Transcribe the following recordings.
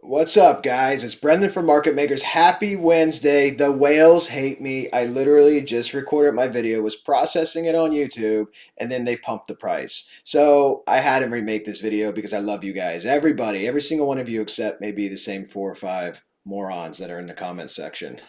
What's up, guys? It's Brendan from Market Makers. Happy Wednesday. The whales hate me. I literally just recorded my video, was processing it on YouTube, and then they pumped the price. So I had to remake this video because I love you guys. Everybody, every single one of you except maybe the same 4 or 5 morons that are in the comment section.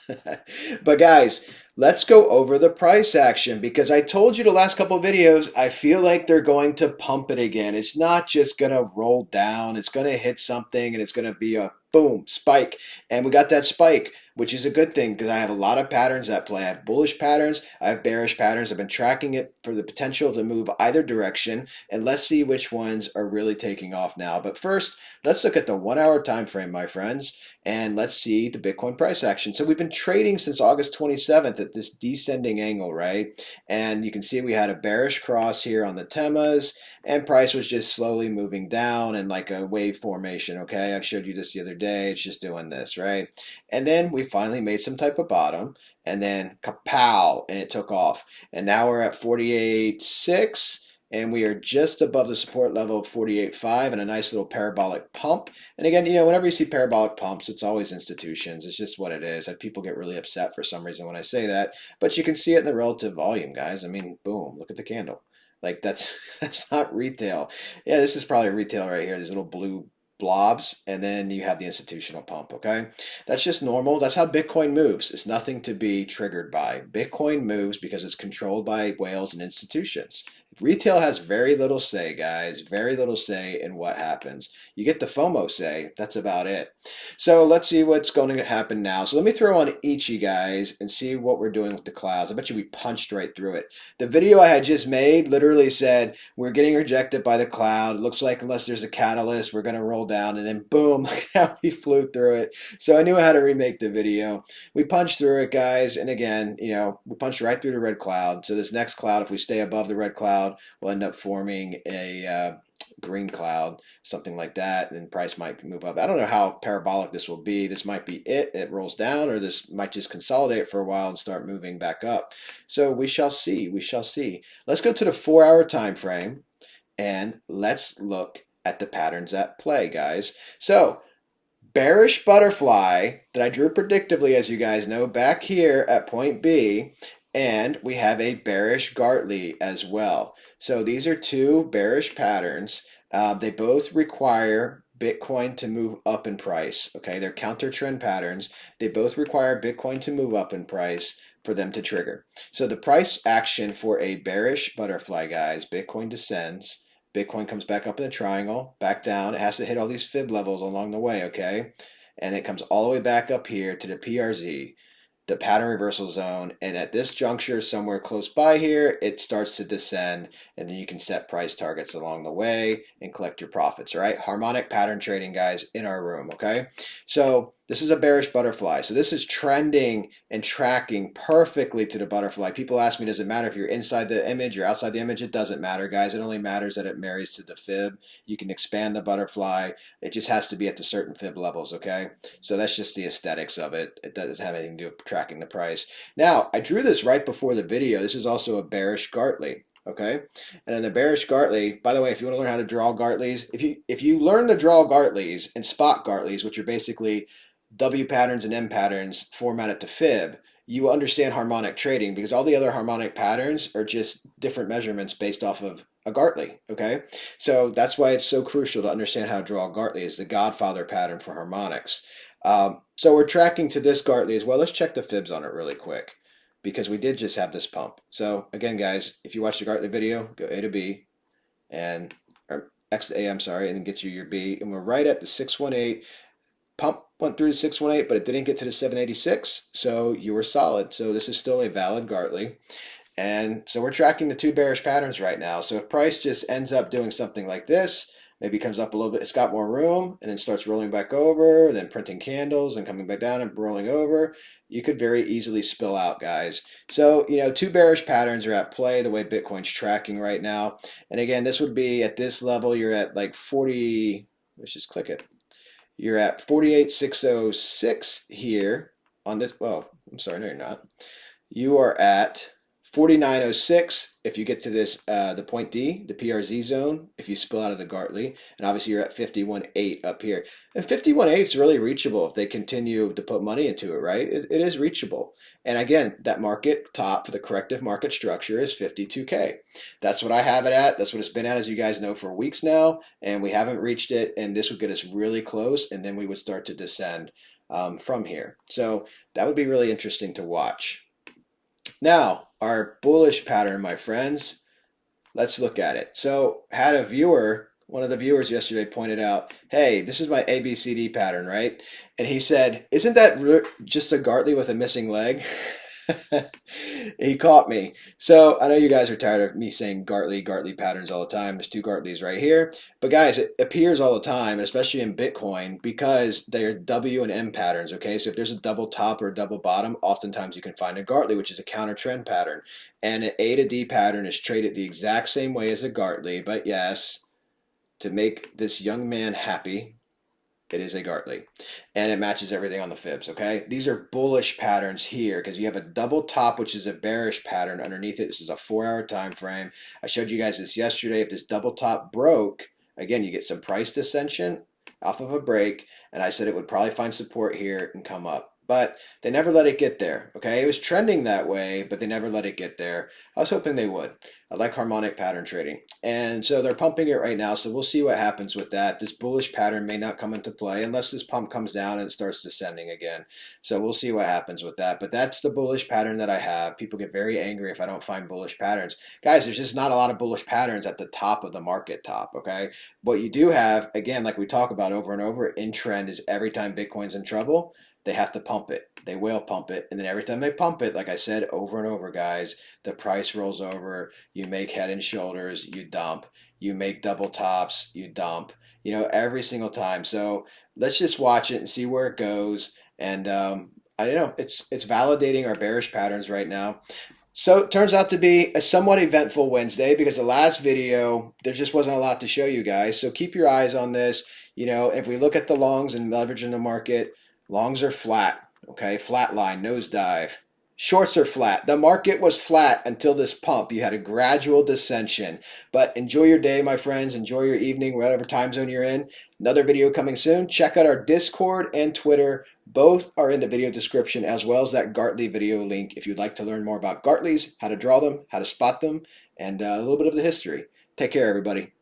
But guys, let's go over the price action because I told you the last couple of videos, I feel like they're going to pump it again. It's not just going to roll down. It's going to hit something and it's going to be a boom spike. And we got that spike, which is a good thing because I have a lot of patterns at play. I have bullish patterns. I have bearish patterns. I've been tracking it for the potential to move either direction. And let's see which ones are really taking off now. But first, let's look at the 1 hour time frame, my friends, and let's see the Bitcoin price action. So we've been trading since August 27th at this descending angle, right? And you can see we had a bearish cross here on the Temas, and price was just slowly moving down in like a wave formation, okay? I showed you this the other day. It's just doing this, right? And then we finally made some type of bottom, and then kapow, and it took off. And now we're at 48.6, and we are just above the support level of 48.5 and a nice little parabolic pump. And again, whenever you see parabolic pumps, it's always institutions. It's just what it is. People get really upset for some reason when I say that, but you can see it in the relative volume, guys. I mean, boom, look at the candle. Like that's that's not retail. Yeah, this is probably retail right here. These little blue blobs, and then you have the institutional pump, okay? That's just normal. That's how Bitcoin moves. It's nothing to be triggered by. Bitcoin moves because it's controlled by whales and institutions. Retail has very little say, guys, very little say in what happens. You get the FOMO say, that's about it. So let's see what's going to happen now. So let me throw on Ichi, guys, and see what we're doing with the clouds. I bet you we punched right through it. The video I had just made literally said, we're getting rejected by the cloud. It looks like unless there's a catalyst, we're going to roll down, and then boom, look how we flew through it. So I knew I had to remake the video. We punched through it, guys, and again, we punched right through the red cloud. So this next cloud, if we stay above the red cloud, we'll end up forming a green cloud, something like that, and price might move up. I don't know how parabolic this will be. This might be it rolls down, or this might just consolidate for a while and start moving back up. So we shall see. We shall see. Let's go to the 4 hour time frame and let's look at the patterns at play, guys. So bearish butterfly that I drew predictively, as you guys know, back here at point B, and we have a bearish Gartley as well. So these are two bearish patterns. They both require Bitcoin to move up in price. Okay, they're counter trend patterns. They both require Bitcoin to move up in price for them to trigger. So the price action for a bearish butterfly, guys, Bitcoin descends. Bitcoin comes back up in the triangle, back down. It has to hit all these fib levels along the way, okay? And it comes all the way back up here to the PRZ, the pattern reversal zone, and at this juncture somewhere close by here it starts to descend, and then you can set price targets along the way and collect your profits. All right, harmonic pattern trading, guys, in our room. Okay, so this is a bearish butterfly, so this is trending and tracking perfectly to the butterfly. People ask me, does it matter if you're inside the image or outside the image? It doesn't matter, guys. It only matters that it marries to the fib. You can expand the butterfly. It just has to be at the certain fib levels. Okay, so that's just the aesthetics of it. It doesn't have anything to do with tracking the price. Now, I drew this right before the video. This is also a bearish Gartley. Okay, and then the bearish Gartley. By the way, if you want to learn how to draw Gartleys, if you learn to draw Gartleys and spot Gartleys, which are basically W patterns and M patterns formatted to fib, you understand harmonic trading because all the other harmonic patterns are just different measurements based off of a Gartley. Okay, so that's why it's so crucial to understand how to draw a Gartley. It's the godfather pattern for harmonics. So we're tracking to this Gartley as well. Let's check the fibs on it really quick because we did just have this pump. So again, guys, if you watch the Gartley video, go A to B and or X to A, I'm sorry, and then get you your B. And we're right at the 618. Pump went through the 618, but it didn't get to the 786, so you were solid. So this is still a valid Gartley. And so we're tracking the two bearish patterns right now. So if price just ends up doing something like this, maybe comes up a little bit, it's got more room, and then starts rolling back over, then printing candles and coming back down and rolling over, you could very easily spill out, guys. So, two bearish patterns are at play the way Bitcoin's tracking right now. And again, this would be at this level, you're at like 40, let's just click it. You're at 48,606 here on this. Well, I'm sorry, no, you're not. You are at 49.06 if you get to this the point D, the PRZ zone, if you spill out of the Gartley, and obviously you're at 51.8 up here. And 51.8 is really reachable if they continue to put money into it, right? It is reachable. And again, that market top for the corrective market structure is 52K. That's what I have it at. That's what it's been at, as you guys know, for weeks now, and we haven't reached it, and this would get us really close, and then we would start to descend from here. So that would be really interesting to watch. Now, our bullish pattern, my friends, let's look at it. So, had a viewer, one of the viewers yesterday pointed out, hey, this is my ABCD pattern, right? And he said, isn't that just a Gartley with a missing leg? He caught me. So I know you guys are tired of me saying Gartley patterns all the time. There's two Gartleys right here. But guys, it appears all the time, especially in Bitcoin, because they are W and M patterns, okay? So if there's a double top or a double bottom, oftentimes you can find a Gartley, which is a counter trend pattern. And an A to D pattern is traded the exact same way as a Gartley. But yes, to make this young man happy, it is a Gartley, and it matches everything on the fibs, okay? These are bullish patterns here because you have a double top, which is a bearish pattern underneath it. This is a 4-hour time frame. I showed you guys this yesterday. If this double top broke, again, you get some price dissension off of a break, and I said it would probably find support here and come up. But they never let it get there, okay? It was trending that way, but they never let it get there. I was hoping they would. I like harmonic pattern trading. And so they're pumping it right now, so we'll see what happens with that. This bullish pattern may not come into play unless this pump comes down and it starts descending again. So we'll see what happens with that. But that's the bullish pattern that I have. People get very angry if I don't find bullish patterns. Guys, there's just not a lot of bullish patterns at the top of the market top, okay? What you do have, again, like we talk about over and over, in trend is every time Bitcoin's in trouble, they have to pump it. They will pump it. And then every time they pump it, like I said, over and over, guys, the price rolls over. You make head and shoulders, you dump. You make double tops, you dump. You know, every single time. So let's just watch it and see where it goes. And I don't know, it's validating our bearish patterns right now. So it turns out to be a somewhat eventful Wednesday because the last video, there just wasn't a lot to show you guys. So keep your eyes on this. You know, if we look at the longs and leverage in the market, longs are flat, okay? Flat line, nosedive. Shorts are flat. The market was flat until this pump. You had a gradual dissension. But enjoy your day, my friends. Enjoy your evening, whatever time zone you're in. Another video coming soon. Check out our Discord and Twitter. Both are in the video description, as well as that Gartley video link if you'd like to learn more about Gartleys, how to draw them, how to spot them, and a little bit of the history. Take care, everybody.